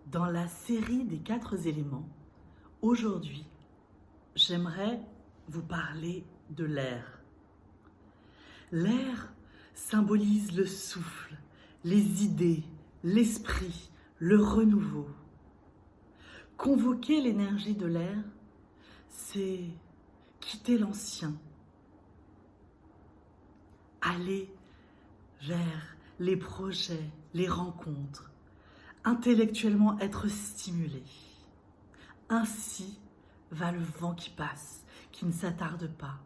Dans la série des 4 éléments, aujourd'hui, j'aimerais vous parler de l'air. L'air symbolise le souffle, les idées, l'esprit, le renouveau. Convoquer l'énergie de l'air, c'est quitter l'ancien, aller vers les projets, les rencontres, intellectuellement être stimulé. Ainsi va le vent qui passe, qui ne s'attarde pas.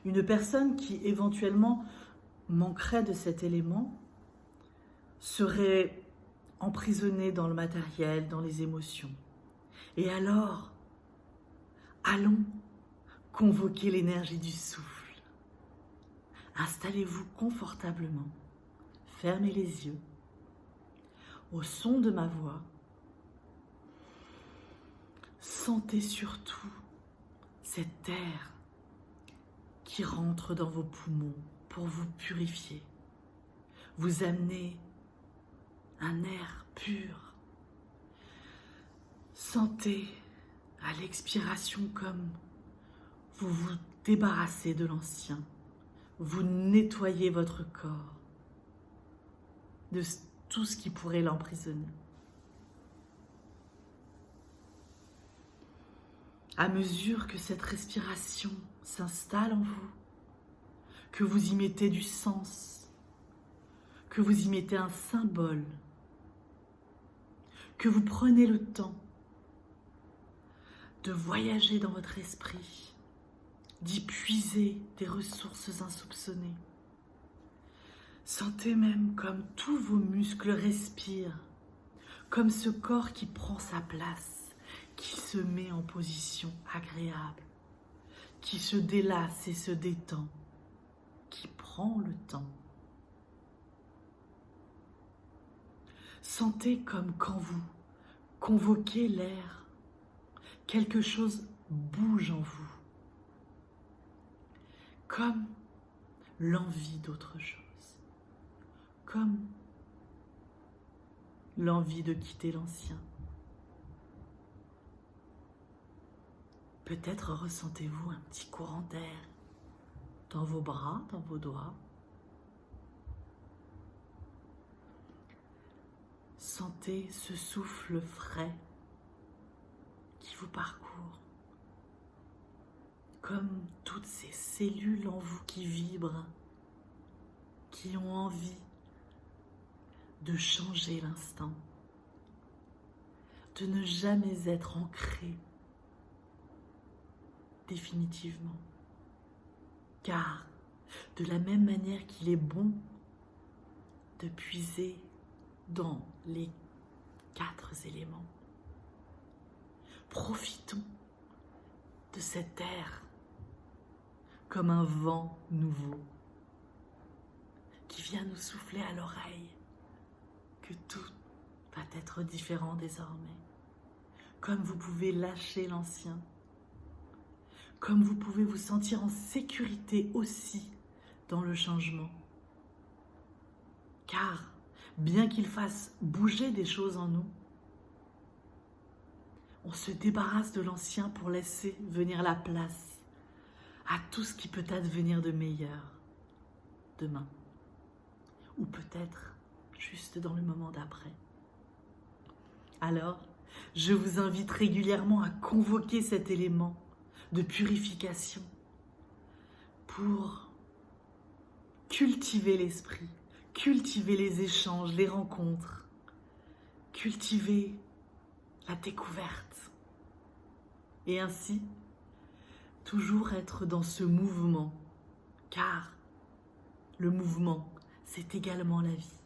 Une personne qui éventuellement manquerait de cet élément serait emprisonnée dans le matériel, dans les émotions. Et alors, allons convoquer l'énergie du souffle. Installez-vous confortablement, fermez les yeux. Au son de ma voix, sentez surtout cet air qui rentre dans vos poumons pour vous purifier. Vous amenez un air pur. Sentez à l'expiration comme vous vous débarrassez de l'ancien. Vous nettoyez votre corps de tout ce qui pourrait l'emprisonner. À mesure que cette respiration s'installe en vous, que vous y mettez du sens, que vous y mettez un symbole, que vous prenez le temps de voyager dans votre esprit, d'y puiser des ressources insoupçonnées. Sentez même comme tous vos muscles respirent, comme ce corps qui prend sa place, qui se met en position agréable, qui se délasse et se détend, qui prend le temps. Sentez comme quand vous convoquez l'air, quelque chose bouge en vous, comme l'envie d'autre chose, comme l'envie de quitter l'ancien. Peut-être ressentez-vous un petit courant d'air dans vos bras, dans vos doigts. Sentez ce souffle frais qui vous parcourt, comme toutes ces cellules en vous qui vibrent, qui ont envie de changer l'instant, de ne jamais être ancré définitivement. Car de la même manière qu'il est bon de puiser dans les 4 éléments, profitons de cet air comme un vent nouveau qui vient nous souffler à l'oreille que tout va être différent désormais. Comme vous pouvez lâcher l'ancien, comme vous pouvez vous sentir en sécurité aussi dans le changement. Car bien qu'il fasse bouger des choses en nous, on se débarrasse de l'ancien pour laisser venir la place à tout ce qui peut advenir de meilleur demain. Ou peut-être juste dans le moment d'après. Alors, je vous invite régulièrement à convoquer cet élément de purification pour cultiver l'esprit, cultiver les échanges, les rencontres, cultiver la découverte. Et ainsi, toujours être dans ce mouvement, car le mouvement, c'est également la vie.